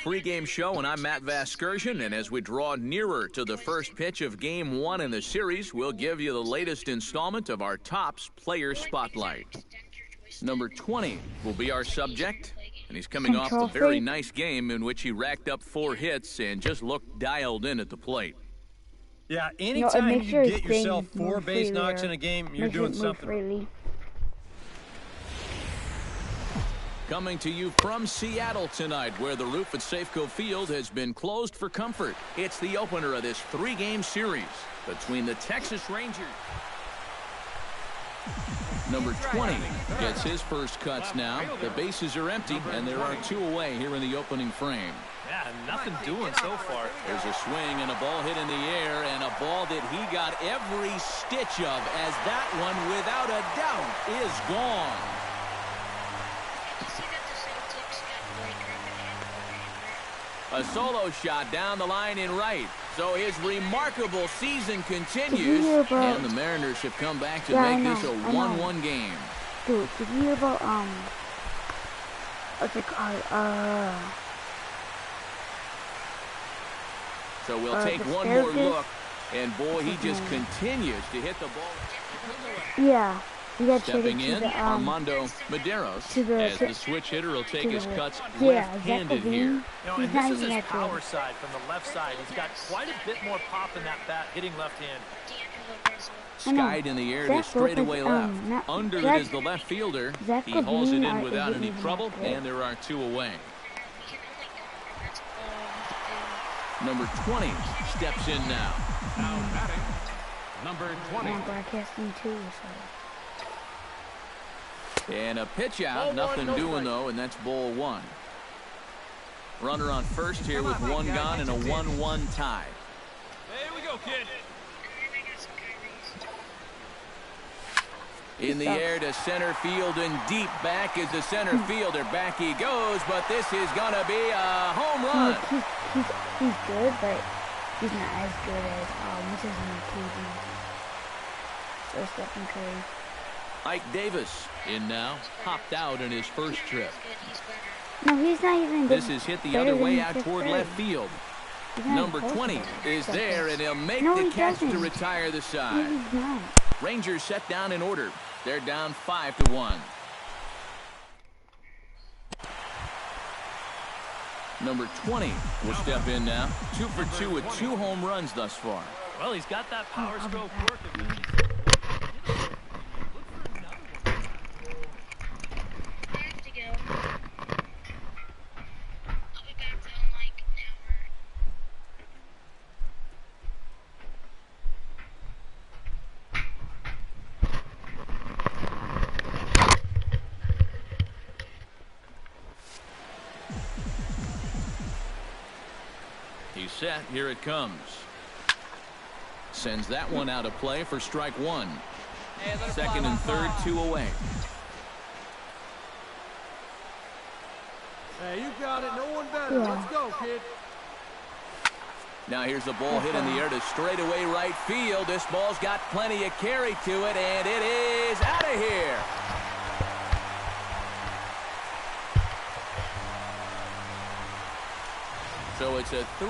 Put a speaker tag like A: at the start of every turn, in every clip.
A: pregame show, and I'm Matt Vasgersian. And as we draw nearer to the first pitch of Game 1 in the series, we'll give you the latest installment of our Topps Player Spotlight. Number 20 will be our subject, and he's coming off a very nice game in which he racked up 4 hits and just looked dialed in at the plate.
B: Yeah, anytime you get yourself 4 base knocks in a game, you're doing something.
A: Coming to you from Seattle tonight, where the roof at Safeco Field has been closed for comfort. It's the opener of this 3-game series between the Texas Rangers. Number 20 gets his first cuts now. The bases are empty, and there are 2 away here in the opening frame.
C: Yeah, nothing doing so far.
A: There's a swing and a ball hit in the air, and a ball that he got every stitch of, as that one, without a doubt, is gone. A solo shot down the line in right. So his remarkable season continues, and the Mariners have come back to make this a 1-1 game.
D: Dude, did you hear about, what's it called,
A: So we'll take one more look, and boy, he just continues to hit the ball.
D: Yeah.
A: Stepping in, Armando Maderos, as the switch hitter will take his cuts left-handed here.
C: You know, and this is his power side from the left side. He's got quite a bit more pop in that bat, hitting left-handed.
A: Skied in the air to straightaway left. Under it is the left fielder. He hauls it in without any trouble, and there are 2 away. Number 20 steps in now.
E: Now batting, number 20.
D: I'm broadcasting too, so.
A: And a pitch out, nothing doing though, and that's ball 1. Runner on first here with 1 gone and a 1-1 tie.
C: Here we go, kid.
A: In the air to center field, and deep back is the center fielder. Back he goes, but this is gonna be a home run.
D: He's good, but he's not as good as what's his name, KD. Or Stephen Curry.
A: Ike Davis in now, hopped out in his first trip.
D: No, he's not even good.
A: This is hit the other way out toward left field. Number 20 is there, and he'll make the catch to retire the side. Rangers set down in order. They're down 5-1. Number 20 will step in now. 2 for 2 with 2 home runs thus far.
C: Well, he's got that power stroke working.
A: He's set. Here it comes. Sends that one out of play for strike 1. Second and third, 2 away.
B: Hey, you got it. No one better. Let's go, kid.
A: Now here's the ball hit in the air to straightaway right field. This ball's got plenty of carry to it, and it is out of here. So it's a 3.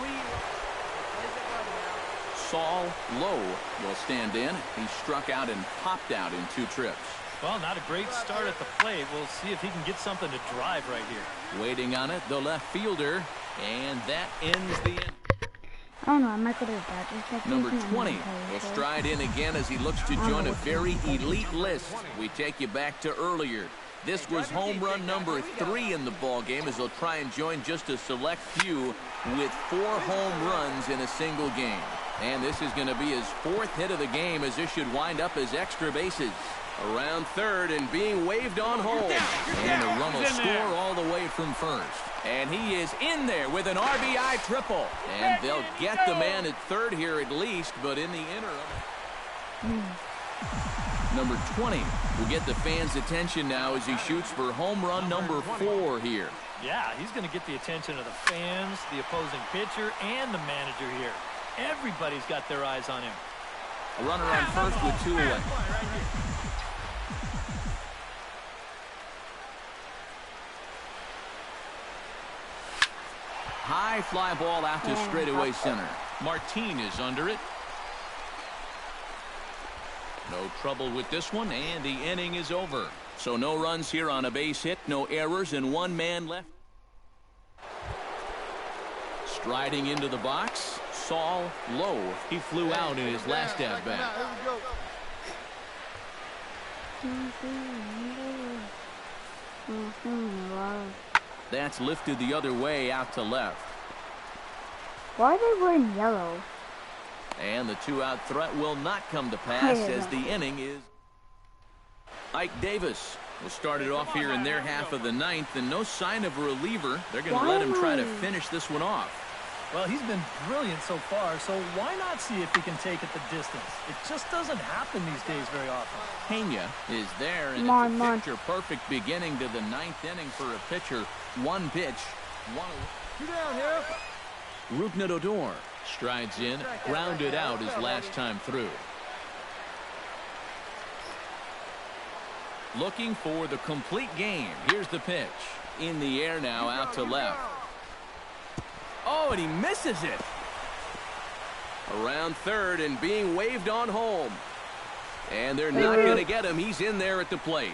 A: Saul Lowe will stand in. He struck out and popped out in 2 trips.
C: Well, not a great start at the plate. We'll see if he can get something to drive right here.
A: Waiting on it, the left fielder, and that ends the end.
D: I don't know, I might go to the Dodgers.
A: Number 20 will stride in again as he looks to join a very elite list. We take you back to earlier. This was home run number 3 in the ball game, as they'll try and join just a select few with 4 home runs in a single game. And this is going to be his 4th hit of the game, as this should wind up as extra bases. Around third and being waved on home. And the run will score all the way from first. And he is in there with an RBI triple. And they'll get the man at third here at least, but in the interim. Number 20 will get the fans' attention now as he shoots for home run number 4 here.
C: Yeah, he's going to get the attention of the fans, the opposing pitcher, and the manager here. Everybody's got their eyes on him.
A: A runner on first with 2 away. high fly ball out to straightaway center.
C: Martin is under it. No trouble with this one, and the inning is over.
A: So no runs here on a base hit, no errors, and one man left. Striding into the box, Saul Lowe. He flew out in his last at-bat. That's lifted the other way out to left.
D: Why are they wearing yellow?
A: And the two-out threat will not come to pass as the inning is. Ike Davis will start it off here in their half of the ninth, and no sign of a reliever. They're going to let him try to finish this one off.
C: Well, he's been brilliant so far, so why not see if he can take it the distance? It just doesn't happen these days very often.
A: Pena is there, and it's a picture-perfect beginning to the ninth inning for a pitcher. One pitch, one.
B: Get down here.
A: Rougned Odor strides in, grounded out his last time through. Looking for the complete game. Here's the pitch. In the air now, out to left. Oh, and he misses it. Around third and being waved on home. And they're not going to get him. He's in there at the plate.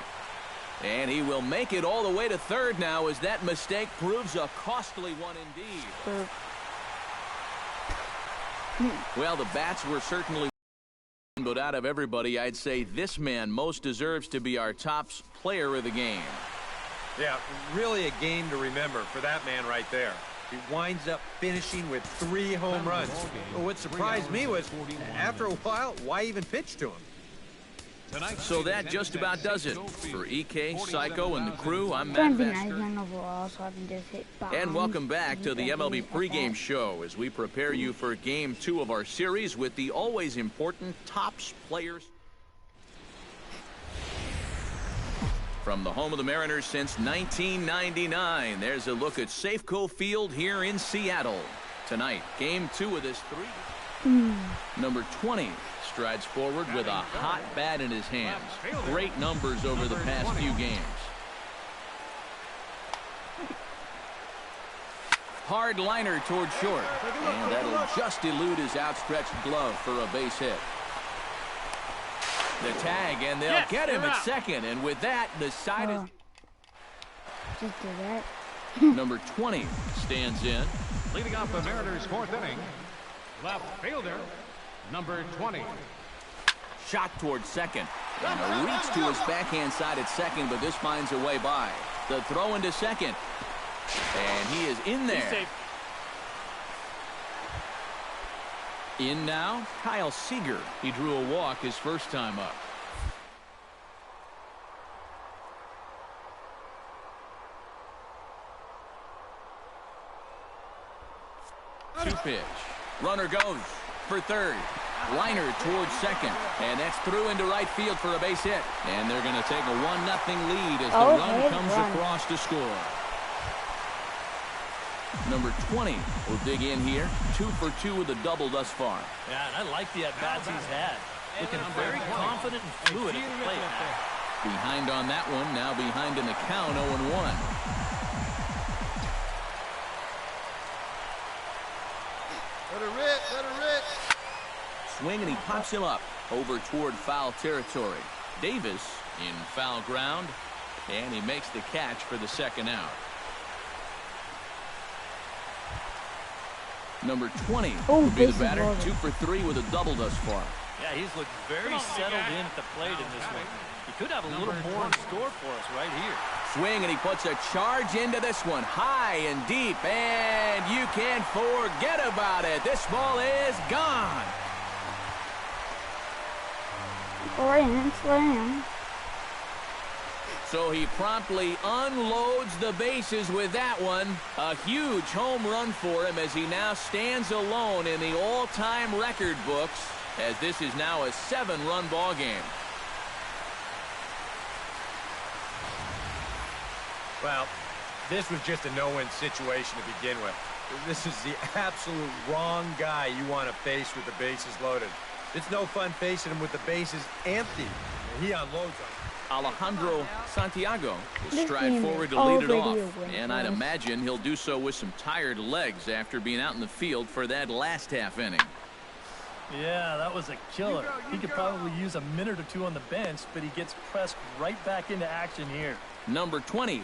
A: And he will make it all the way to third now as that mistake proves a costly one indeed. Well, the bats were certainly, but out of everybody, I'd say this man most deserves to be our top player of the game.
B: Yeah, really a game to remember for that man right there. He winds up finishing with 3 home runs. But what surprised me was, after a while, why even pitch to him?
A: So that just about does it. For EK, Psycho, and the crew, I'm Matt Vasker. And welcome back to the MLB pregame show as we prepare you for Game 2 of our series with the always important tops players. From the home of the Mariners since 1999, there's a look at Safeco Field here in Seattle. Tonight, Game 2 of this 3. Number 20 strides forward with a hot bat in his hands. Great numbers over the past few games. Hard liner toward short. And that'll just elude his outstretched glove for a base hit. The tag, and they'll get him at second. And with that, the side is...
D: Just do that.
A: Number 20 stands in.
E: Leading off the Mariners' 4th inning, left fielder, number 20.
A: Shot towards second. And a reach to his backhand side at second, but this finds a way by. The throw into second. And he is in there. In now, Kyle Seager. He drew a walk his first time up. Two pitch. Runner goes for third. Liner towards second. And that's through into right field for a base hit. And they're going to take a 1-0 lead as the run comes across to score. Number 20 will dig in here. 2 for 2 with a double thus far.
C: Yeah, and I like the at-bats he's had. Looking very confident and fluid at the plate.
A: Behind on that one. Now behind in the count, 0-1.
B: Let her rip, let her rip.
A: Swing, and he pops him up over toward foul territory. Davis in foul ground, and he makes the catch for the second out. Number 20 will be the batter. 2 for 3 with a double thus far.
C: Yeah, he's looked very settled in at the plate in this one. He could have a little more in store for us right here.
A: Swing, and he puts a charge into this one. High and deep, and you can't forget about it. This ball is gone.
D: Grand slam.
A: So he promptly unloads the bases with that one. A huge home run for him as he now stands alone in the all-time record books, as this is now a 7-run ball game.
B: Well, this was just a no-win situation to begin with. This is the absolute wrong guy you want to face with the bases loaded. It's no fun facing him with the bases empty. He unloads on him.
A: Alejandro Santiago will
D: This
A: stride
D: game
A: forward
D: is
A: to lead it
D: already
A: off.
D: a win
A: And
D: for
A: I'd
D: us.
A: imagine he'll do so with some tired legs after being out in the field for that last half inning.
C: Yeah, that was a killer. He could probably use a minute or two on the bench, but he gets pressed right back into action here.
A: Number 20.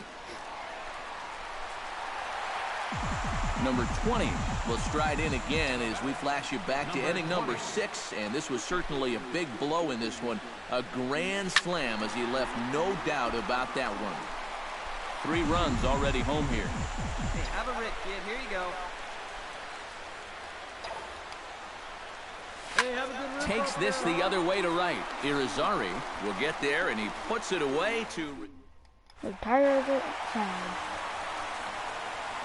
A: Number 20 will stride in again as we flash you back to inning number 6. And this was certainly a big blow in this one. A grand slam as he left no doubt about that one. 3 runs already home here.
F: Hey, have a rip, kid. Here you go. Hey, have a good rip.
A: Takes this the other way to right. Irizarry will get there, and he puts it away to...
D: Retire the sound.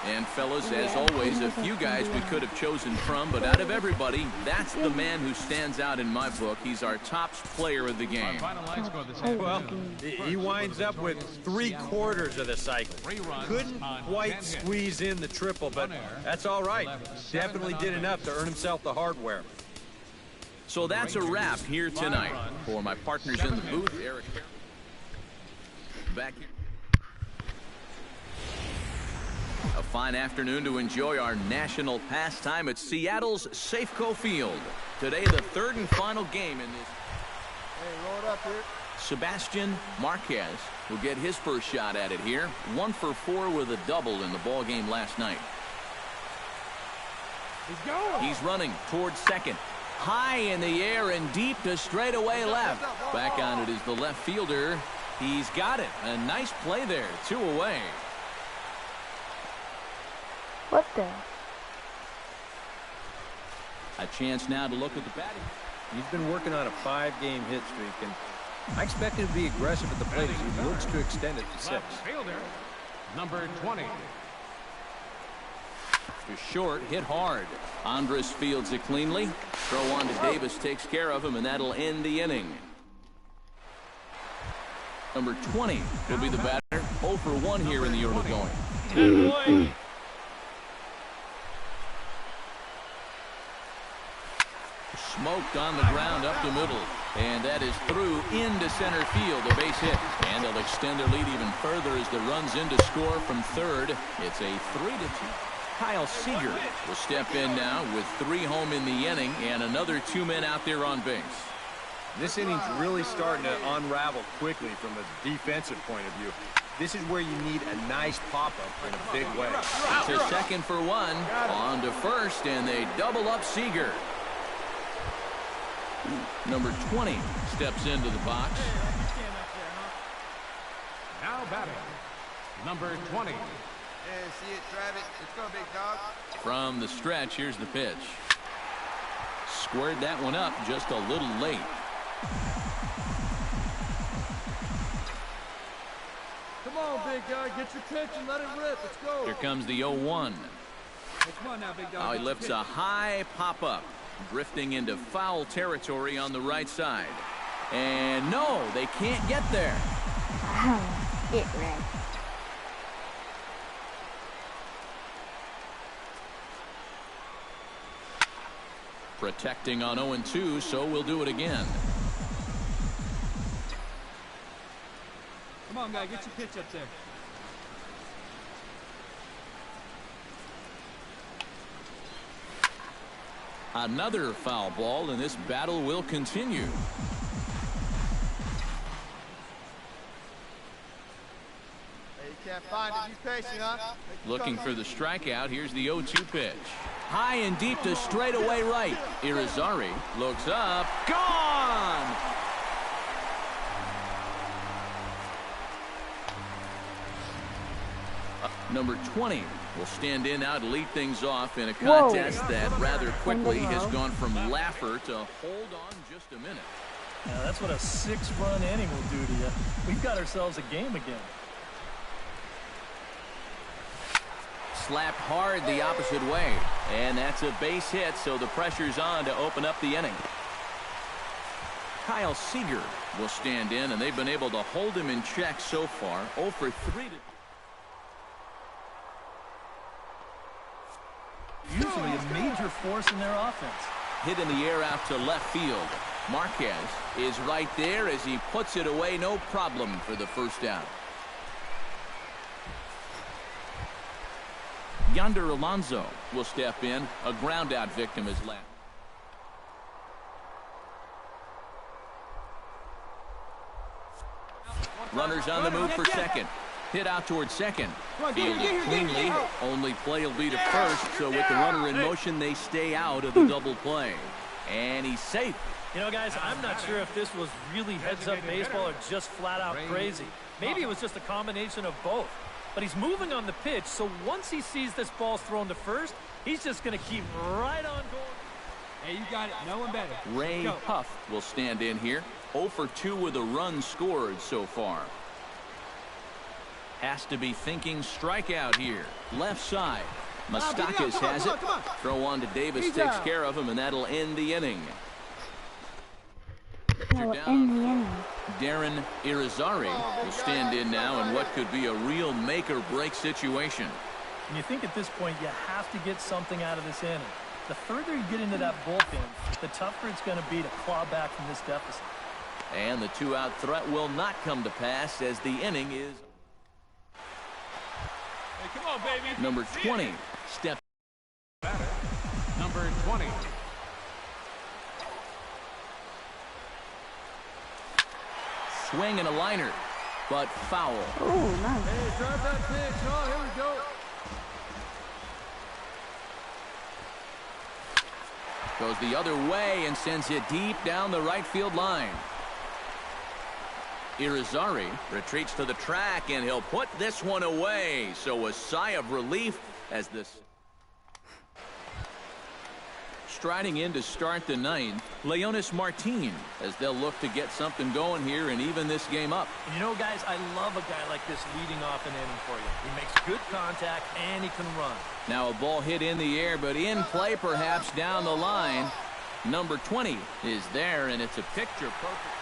A: And fellas, as always, a few guys we could have chosen from, but out of everybody, that's the man who stands out in my book. He's our top player of the game.
E: Final line score the same.
B: Well, he winds up with 3/4 of the cycle. Couldn't quite squeeze in the triple, but that's all right. Definitely did enough to earn himself the hardware.
A: So that's a wrap here tonight. For my partners in the booth, Eric back here. A fine afternoon to enjoy our national pastime at Seattle's Safeco Field. Today, the 3rd and final game in this.
F: Hey, roll it up here.
A: Sebastian Marquez will get his first shot at it here. 1 for 4 with a double in the ball game last night. He's running towards second. High in the air and deep to straightaway left. Back on it is the left fielder. He's got it. A nice play there. 2 away.
D: What the?
A: A chance now to look at the batting.
B: He's been working on a 5-game hit streak, and I expect him to be aggressive at the plate as he looks to extend it to 6.
E: Left fielder, number 20.
A: To short, hit hard. Andrus fields it cleanly. Throw on to Davis takes care of him, and that'll end the inning. Number 20 will be the batter. 0 for 1 here in the early going.
C: Good boy.
A: Smoked on the ground up the middle. And that is through into center field, a base hit. And they'll extend their lead even further as the runs in to score from third. It's a 3-2. Kyle Seager will step in now with 3 home in the inning and another 2 men out there on base.
B: This inning's really starting to unravel quickly from a defensive point of view. This is where you need a nice pop-up in a big way.
A: To second for 1. On to first, and they double up Seager. Number 20 steps into the box.
E: Now batting, number 20.
F: Yeah, see it, drive it. Let's go, big dog.
A: From the stretch, here's the pitch. Squared that one up just a little late.
F: Come on, big guy. Get your pitch and let it rip. Let's go.
A: Here comes the 0-1.
F: Hey, come on now, big dog.
A: Now he lifts a high pop-up, drifting into foul territory on the right side. And no, they can't get there.
D: Get red.
A: Protecting on 0-2, so we'll do it again.
F: Come on, guy. Get your pitch up there.
A: Another foul ball, and this battle will continue.
F: Hey, you can't find it. Be patient, huh?
A: Looking for the strikeout. Here's the 0-2 pitch. High and deep to straightaway right. Irizarry looks up. Gone! Number 20 will stand in now to lead things off in a contest that rather quickly has gone from laugher to hold on just a minute.
C: Now, that's what a 6-run inning will do to you. We've got ourselves a game again.
A: Slapped hard the opposite way. And that's a base hit, so the pressure's on to open up the inning. Kyle Seager will stand in, and they've been able to hold him in check so far. 0 for 3.
C: Usually a major force in their offense.
A: Hit in the air out to left field. Marquez is right there as he puts it away, no problem for the first down. Yonder Alonso will step in. A ground out victim is left. Runners on the move for second. Hit out towards second. Fielded cleanly. Only play will be to first, so with the runner in motion, they stay out of the double play. And he's safe.
C: You know, guys, I'm not sure if this was really heads-up baseball or just flat-out crazy. Maybe it was just a combination of both. But he's moving on the pitch, so once he sees this ball's thrown to first, he's just going to keep right on going.
F: Hey, you got it. No one better.
A: Ray Huff will stand in here. 0 for 2 with a run scored so far. Has to be thinking strikeout here. Left side. Moustakas has it. Throw on to Davis, takes care of him, and that'll end the inning. Darren Irizarry will stand in now in what could be a real make-or-break situation.
C: And you think at this point you have to get something out of this inning. The further you get into that bullpen, the tougher it's going to be to claw back from this deficit.
A: And the two-out threat will not come to pass as the inning is...
F: Hey, come on, baby.
A: Number 20 step.
E: Number 20.
A: Swing and a liner, but foul.
D: Oh, nice.
F: Hey, drive that pitch. Oh, here we go.
A: Goes the other way and sends it deep down the right field line. Irizarry retreats to the track, and he'll put this one away. So a sigh of relief as this... Striding in to start the ninth, Leonis Martin, as they'll look to get something going here and even this game up.
C: And you know, guys, I love a guy like this leading off an inning for you. He makes good contact, and he can run.
A: Now a ball hit in the air, but in play perhaps down the line. Number 20 is there, and it's a picture perfect.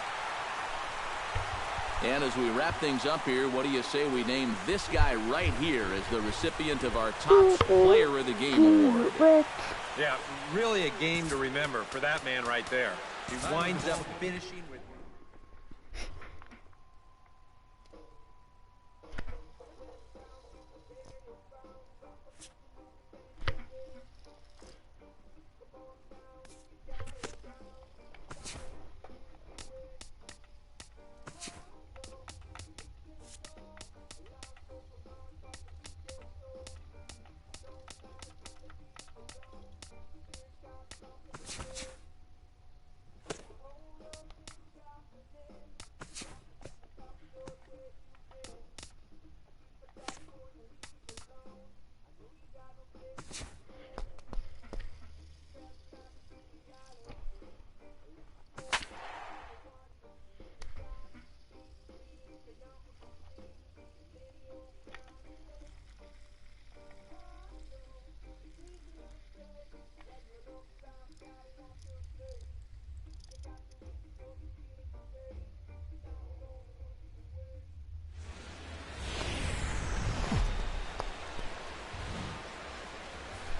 A: And as we wrap things up here, what do you say we name this guy right here as the recipient of our top player of the game award?
B: Yeah, really a game to remember for that man right there. He winds up finishing with...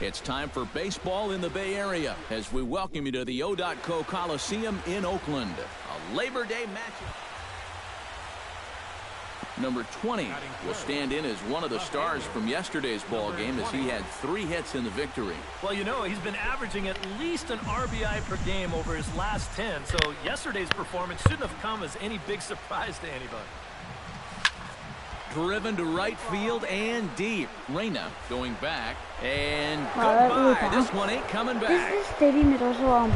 A: It's time for baseball in the Bay Area as we welcome you to the O.co Coliseum in Oakland. A Labor Day matchup. Number 20 will stand in as one of the stars from yesterday's ball game as he had 3 hits in the victory.
C: Well, you know, he's been averaging at least an RBI per game over his last 10, so yesterday's performance shouldn't have come as any big surprise to anybody.
A: Driven to right field and deep. Reyna going back, and
D: Wow,
A: goodbye. This one ain't coming back.
D: This stadium is also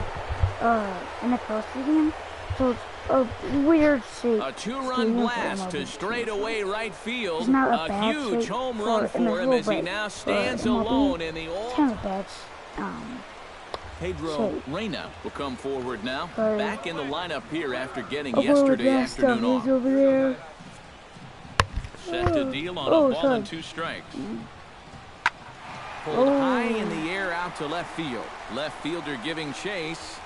D: NFL stadium, so it's a weird shape.
A: A 2-run blast to straightaway right field.
D: It's not a
A: A
D: bad
A: huge
D: shape
A: home run for him
D: MLB,
A: as he
D: but
A: now
D: for
A: stands
D: MLB,
A: alone in the
D: It's kind
A: old...
D: of bad.
A: Pedro
D: shape.
A: Reyna will come forward now.
D: But-
A: Back in the lineup here after getting
D: Over
A: yesterday
D: that stuff
A: afternoon
D: is
A: off.
D: over there.
A: Set to deal on a ball
D: sorry.
A: and 2 strikes. Pulled high in the air out to left field. Left fielder giving chase.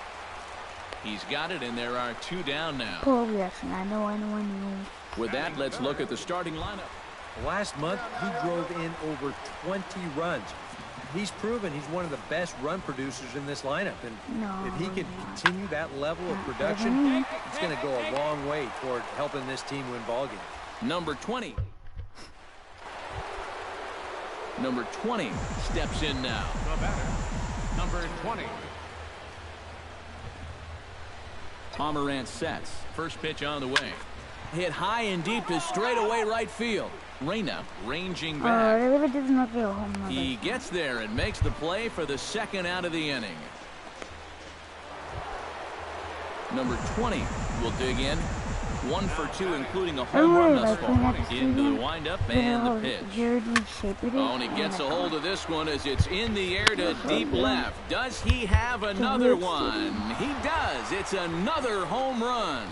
A: He's got it, and there are 2 down now.
D: Poor reaction. I know.
A: With that, let's look at the starting lineup.
B: Last month, he drove in over 20 runs. he's proven he's one of the best run producers in this lineup. And
D: No,
B: if he can continue that level of production, it's going to go a long way toward helping this team win ball games.
A: Number 20. Number 20 steps in now.
E: The batter, number 20.
A: Pomerantz sets. First pitch on the way. Hit high and deep to straightaway right field. Reyna ranging back.
D: It really doesn't look like a home run.
A: He gets there and makes the play for the second out of the inning. Number 20 will dig in. 1 for 2, including a home run thus far. Into the windup and the pitch. Oh, and he gets a hold of this one as it's in the air to deep left. Does he have another one? He does. It's another home run.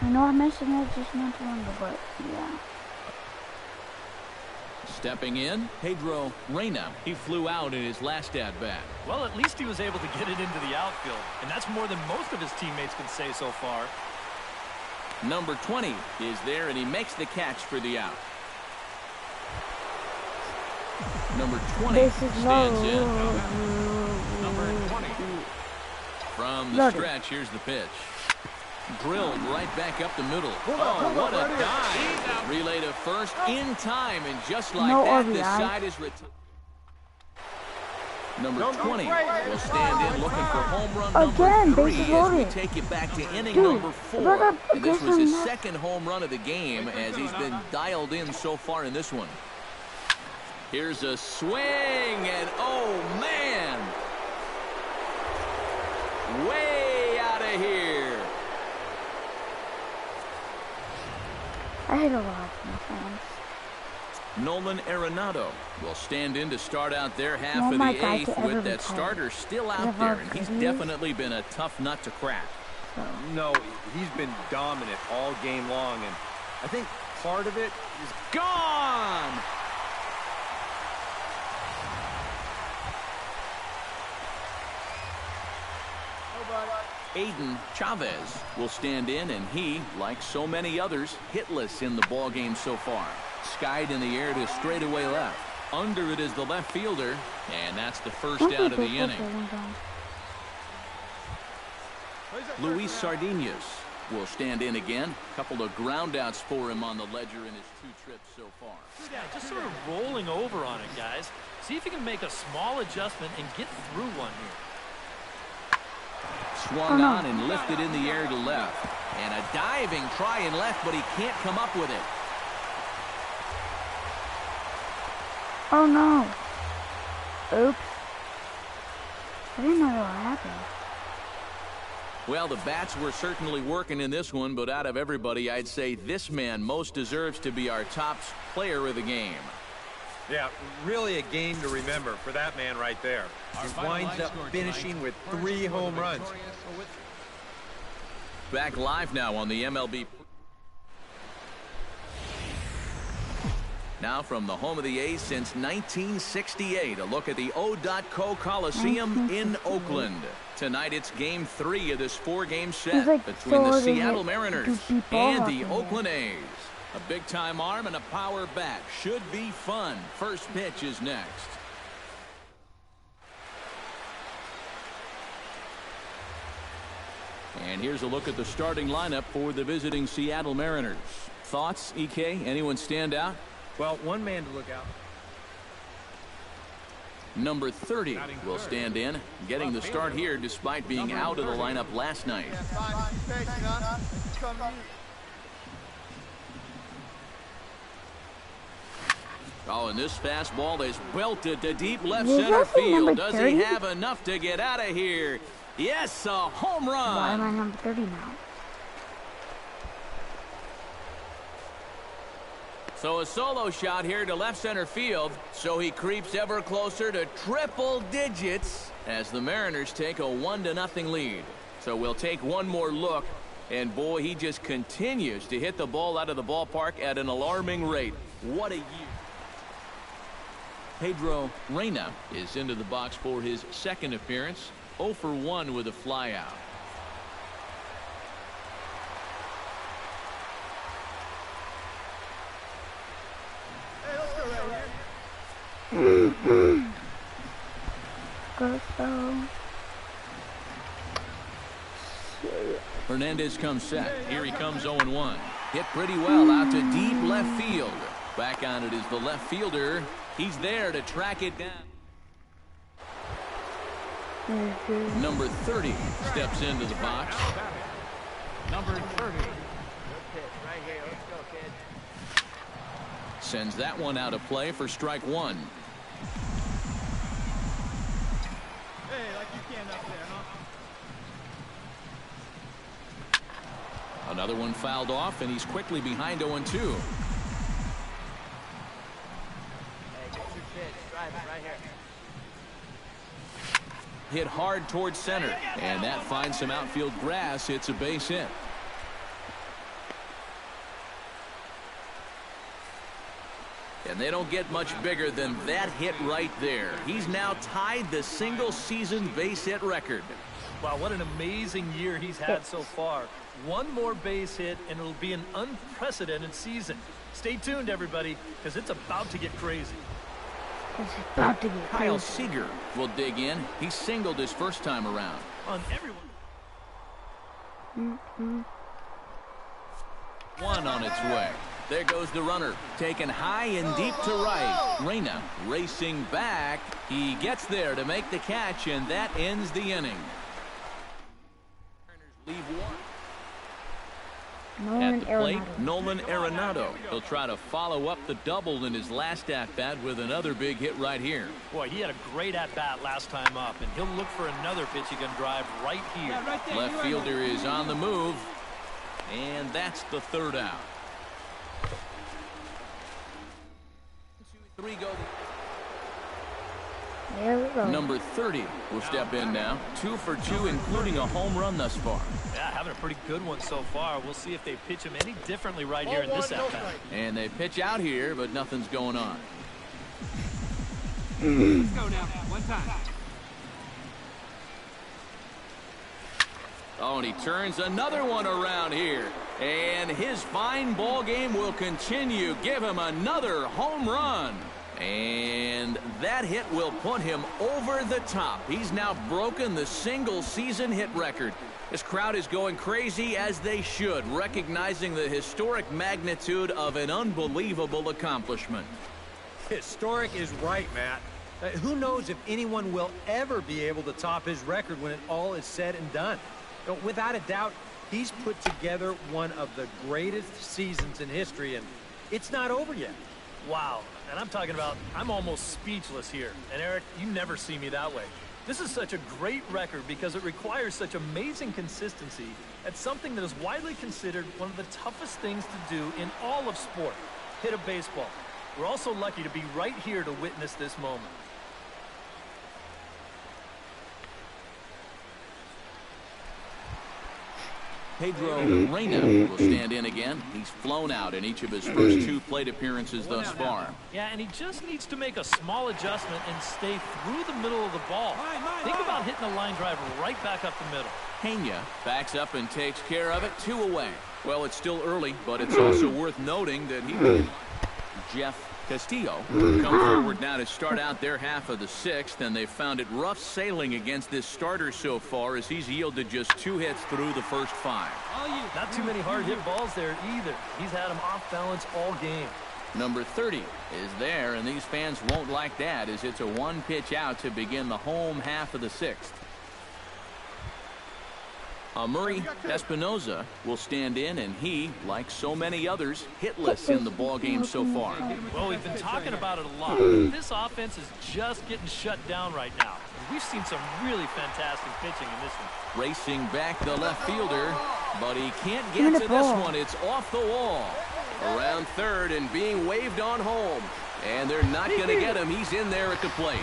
D: I know I mentioned that just not too long ago, but yeah.
A: Stepping in, Pedro Reyna. He flew out in his last at-bat.
C: Well, at least he was able to get it into the outfield, and that's more than most of his teammates can say so far.
A: Number 20 is there, and he makes the catch for the out. Number 20 stands in.
E: Number 20.
A: From the stretch, here's the pitch. Drilled right back up the middle. Oh, what a dive. Relay to first in time, and just like that, this side is retired. Number 20 will stand in looking for home run number 3 as we take you back to inning number 4. And this was his second home run of the game as he's been dialed in so far in this one. Here's a swing, and oh, man. Way out of here.
D: I hate a lot of my fans.
A: Nolan Arenado will stand in to start out their half of the 8th with that starter still out there, and he's definitely been a tough nut to crack.
B: No, he's been dominant all game long, and I think part of it is
A: Gone! Aiden Chavez will stand in, and he, like so many others, hitless in the ball game so far. Skied in the air to straightaway left. Under it is the left fielder, and that's the first out of the inning. Luis Sardinas will stand in again. Couple of groundouts for him on the ledger in his 2 trips so far.
C: Yeah, just sort of rolling over on it, guys. See if you can make a small adjustment and get through one here.
A: Swung on and lifted in the air to left. And a diving try in left, but he can't come up with it.
D: Oh no. Oops. I didn't know that happened.
A: Well, the bats were certainly working in this one, but out of everybody, I'd say this man most deserves to be our top player of the game.
B: Yeah, really a game to remember for that man right there. He winds up finishing with 3 home runs.
A: Back live now on the MLB. Now from the home of the A's since 1968, a look at the O.Co Coliseum in Oakland. Tonight it's Game 3 of this 4-game set between the Seattle Mariners and the Oakland A's. A big-time arm and a power bat. Should be fun. First pitch is next. And here's a look at the starting lineup for the visiting Seattle Mariners. Thoughts, EK? Anyone stand out?
B: Well, one man to look out.
A: Number 30 will stand in, getting the start here despite being out of the lineup last night. Oh, and this fastball is belted to deep left center field. Does he have enough to get out of here? Yes, a home run.
D: Why am I number 30 now?
A: So a solo shot here to left center field. So he creeps ever closer to triple digits as the Mariners take a 1-0 lead. So we'll take one more look. And boy, he just continues to hit the ball out of the ballpark at an alarming rate. What a year. Pedro Reyna is into the box for his second appearance. 0 for 1 with a flyout. Hernandez comes set. Here he comes 0-1. Hit pretty well out to deep left field. Back on it is the left fielder. He's there to track it down. Number 30 steps into the box.
E: Number 30.
A: Sends that one out of play for strike one.
F: Hey, like you can up there, huh?
A: Another one fouled off, and he's quickly behind 0-2.
G: Hey, get your pitch. Drive it right here.
A: Hit hard towards center, and that finds some outfield grass. It's a base hit. And they don't get much bigger than that hit right there. He's now tied the single-season base hit record.
C: Wow, what an amazing year he's had so far. One more base hit, and it'll be an unprecedented season. Stay tuned, everybody, because it's about to get crazy.
A: Kyle Seager will dig in. He singled his first time around.
C: On everyone.
A: One on its way. There goes the runner, taken high and deep to right. Reyna racing back. He gets there to make the catch, and that ends the inning. Leave one. At the plate, Nolan Arenado. He'll try to follow up the double in his last at-bat with another big hit right here.
C: Boy, he had a great at-bat last time up, and he'll look for another pitch he can drive right here.
A: Left fielder is on the move, and that's the third out. 2-3 go.
D: There we go.
A: Number 30 will step in now. 2 for 2, including a home run thus far.
C: Yeah, having a pretty good one so far. We'll see if they pitch him any differently right here in this at-bat.
A: And they pitch out here, but nothing's going on.
F: Let's go now. One time.
A: Oh, and he turns another one around here. And his fine ball game will continue. Give him another home run. And that hit will put him over the top. He's now broken the single-season hit record. This crowd is going crazy, as they should, recognizing the historic magnitude of an unbelievable accomplishment.
B: Historic is right, Matt. Who knows if anyone will ever be able to top his record when it all is said and done. Without a doubt, he's put together one of the greatest seasons in history, and it's not over yet.
C: Wow. And I'm talking about, I'm almost speechless here. And Eric, you never see me that way. This is such a great record because it requires such amazing consistency at something that is widely considered one of the toughest things to do in all of sport, hit a baseball. We're also lucky to be right here to witness this moment.
A: Pedro Reyna will stand in again. He's flown out in each of his first 2 plate appearances thus far.
C: Yeah, and he just needs to make a small adjustment and stay through the middle of the ball. Think about hitting a line drive right back up the middle.
A: Pena backs up and takes care of it. 2 away. Well, it's still early, but it's also worth noting that Jeff Castillo come forward now to start out their half of the 6th, and they've found it rough sailing against this starter so far as he's yielded just 2 hits through the first 5.
C: Not too many hard hit balls there either. He's had them off balance all game. Number 30
A: is there, and these fans won't like that as it's a 1-pitch out to begin the home half of the 6th. Murray Espinoza will stand in, and he, like so many others, hitless in the ballgame so far.
C: Well, we've been talking about it a lot. This offense is just getting shut down right now. We've seen some really fantastic pitching in this one.
A: Racing back the left fielder, but he can't get to this one. It's off the wall. Around third and being waved on home. And they're not going to get him. He's in there at the plate.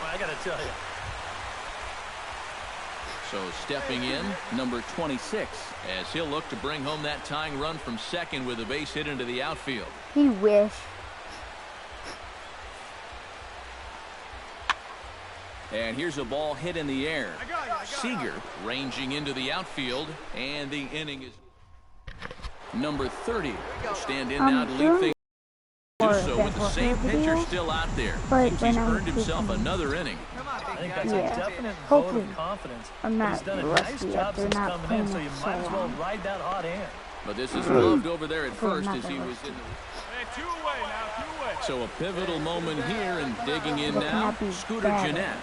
C: Well, I got to tell you.
A: So stepping in, number 26, as he'll look to bring home that tying run from second with a base hit into the outfield.
D: He wish.
A: And here's a ball hit in the air. Seager ranging into the outfield, and the inning is number 30. Stand in now to lead things. Do so with the
D: for
A: same
D: her
A: pitcher
D: videos,
A: still out there.
D: but
A: He's
D: when I'm
A: earned himself
D: taking-
A: another inning.
C: I think that's a definite vote
D: hopefully
C: of confidence.
D: I'm
C: But
D: not
C: he's done a
D: rusty
C: nice
D: if
C: job
D: they're
C: since
D: not
C: coming
D: playing
C: in, so
D: it
C: you
D: so
C: might as well
D: long.
C: ride that hot hand.
A: But this is gloved over there at first
D: not
A: as he
D: that
A: was in the...
F: Hey, two away now, two away.
A: So a pivotal moment here, and digging in
D: But
A: now,
D: cannot be
A: Scooter
D: bad.
A: Jeanette,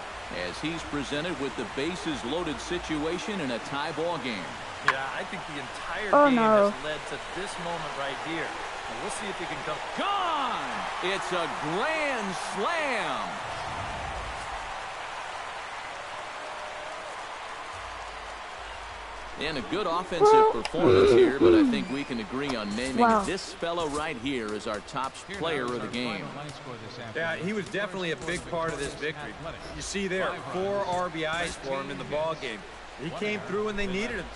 A: as he's presented with the bases loaded situation in a tie ball game.
C: Yeah, I think the entire
D: Oh,
C: game
D: no.
C: has led to this moment right here. And we'll see if he can come.
A: Gone! It's a grand slam! And a good offensive performance here, but I think we can agree on naming this fellow right here as our top player of the game.
B: Yeah, he was definitely a big part of this victory. You see there, 4 RBIs for him in the ball game. He came through when they needed him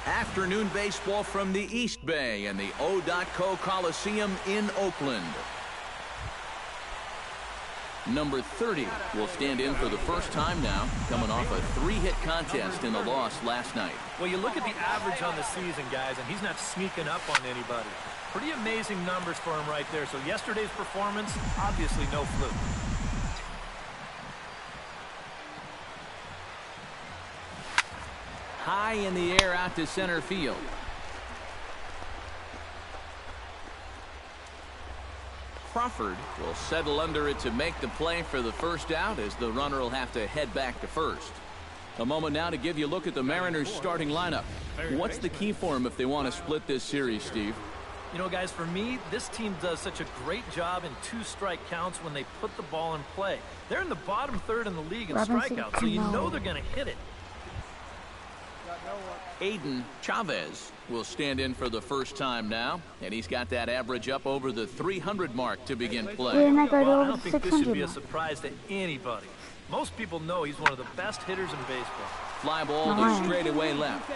B: to.
A: Afternoon baseball from the East Bay and the O.Co Coliseum in Oakland. Number 30 will stand in for the first time now, coming off a 3-hit contest in the loss last night.
C: Well, you look at the average on the season, guys, and he's not sneaking up on anybody. Pretty amazing numbers for him right there. So yesterday's performance, obviously no fluke.
A: High in the air out to center field. Crawford will settle under it to make the play for the first out, as the runner will have to head back to first. A moment now to give you a look at the Mariners starting lineup. What's the key for them if they want to split this series, Steve?
C: You know, guys, for me, this team does such a great job in 2-strike counts when they put the ball in play. They're in the bottom third in the league in strikeouts, so you know they're going to hit it.
A: Aiden Chavez will stand in for the first time now, and he's got that average up over the 300 mark to begin play.
D: And I got
C: Well, I
D: over
C: don't think this should be a
D: 600.
C: surprise to anybody. Most people know he's one of the best hitters in baseball.
A: Fly ball to straightaway left.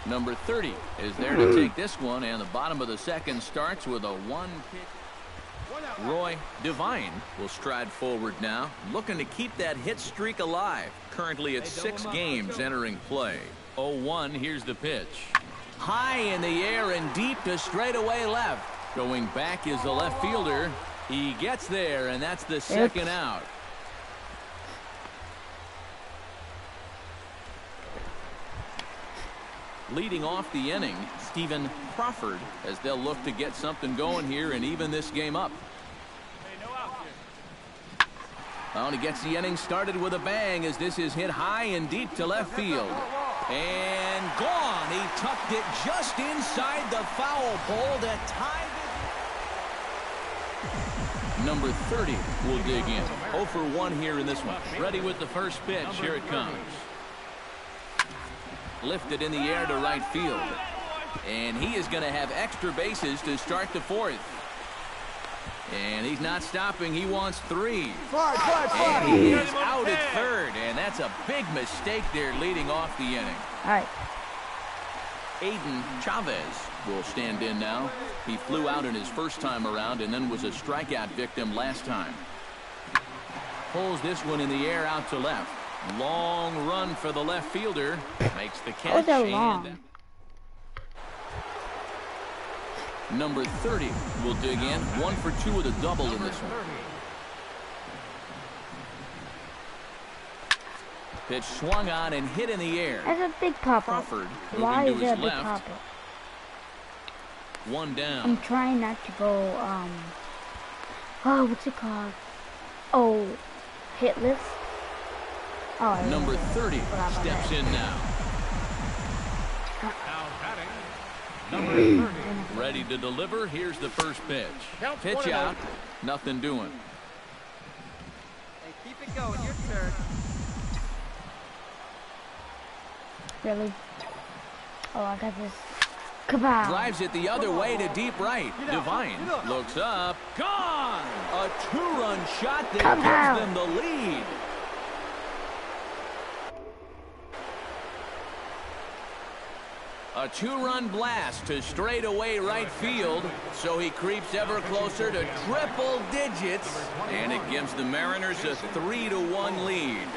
A: Number 30 is there to take this one, and the bottom of the second starts with a 1-pitch. Roy Devine will stride forward now, looking to keep that hit streak alive. Currently at 6 games entering play. 0-1, here's the pitch. High in the air and deep to straightaway left. Going back is the left fielder. He gets there, and that's the second out. Leading off the inning, Stephen Crawford, as they'll look to get something going here and even this game up. Well, he gets the inning started with a bang as this is hit high and deep to left field. And gone. He tucked it just inside the foul pole to tie it. Number 30 will dig in. 0 for 1 here in this one. Ready with the first pitch. Here it comes. Lifted in the air to right field. And he is going to have extra bases to start the 4th. And he's not stopping. He wants 3. And he is out at 3rd. And that's a big mistake there leading off the inning.
D: All right.
A: Aiden Chavez will stand in now. He flew out in his first time around and then was a strikeout victim last time. Pulls this one in the air out to left. Long run for the left fielder. Makes the catch.
D: That was long.
A: Number 30 will dig in. 1 for 2 with a double in this one. Pitch swung on and hit in the air.
D: That's a big pop-up.
A: Crawford
D: Why
A: moving
D: is
A: to
D: there a
A: his
D: big
A: left.
D: pop-up?
A: 1 down.
D: I'm trying not to go, oh, what's it called? Oh, hitless? Oh, I
A: Number
D: remember.
A: 30
D: Forgot about
A: steps
D: that.
A: in now.
E: Now batting, number 30.
A: Ready to deliver. Here's the first pitch. Pitch out. Nothing doing.
G: Hey, keep it going. Your turn.
D: Really? Oh, I got this. Kabow.
A: Drives it the other way to deep right. Devine looks up. Gone! A 2-run shot that gives them the lead. A 2-run blast to straightaway right field, so he creeps ever closer to triple digits, and it gives the Mariners a 3-1 lead.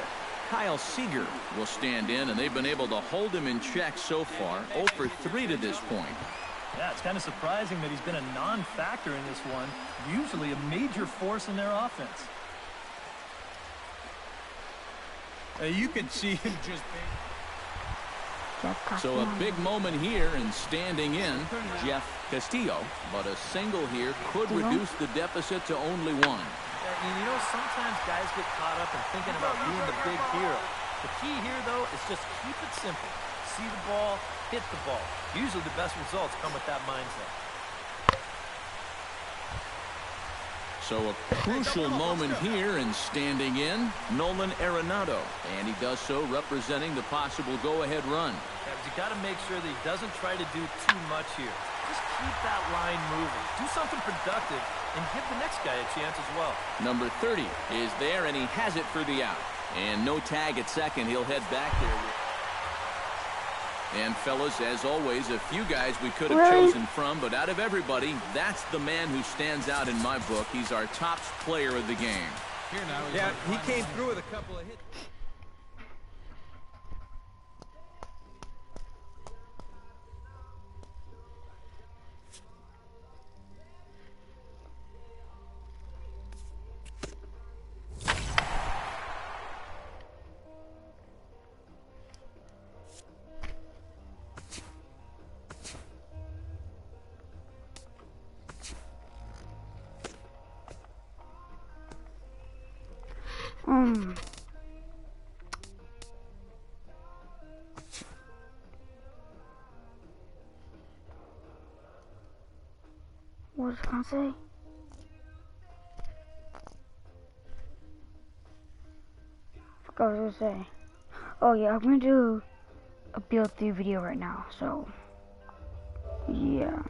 A: Kyle Seager will stand in, and they've been able to hold him in check so far. 0 for 3 to this point.
C: Yeah, it's kind of surprising that he's been a non-factor in this one. Usually a major force in their offense.
B: You can see him just...
A: So a big moment here and standing in, Jeff Castillo. But a single here could reduce the deficit to only one.
C: Yeah, you know, sometimes guys get caught up in thinking about being the big hero. The key here, though, is just keep it simple. See the ball, hit the ball. Usually the best results come with that mindset.
A: So a crucial moment here and standing in, Nolan Arenado. And he does so representing the possible go-ahead run.
C: Yeah, but you got to make sure that he doesn't try to do too much here. Just keep that line moving. Do something productive and give the next guy a chance as well.
A: Number 30 is there, and he has it for the out. And no tag at second. He'll head back there. And, fellas, as always, a few guys we could have chosen from, but out of everybody, that's the man who stands out in my book. He's our top player of the game.
B: Yeah, he came through with a couple of hits.
D: What was I gonna say? Forgot what I was gonna say. Oh yeah, I'm gonna do a build 3 video right now, so yeah.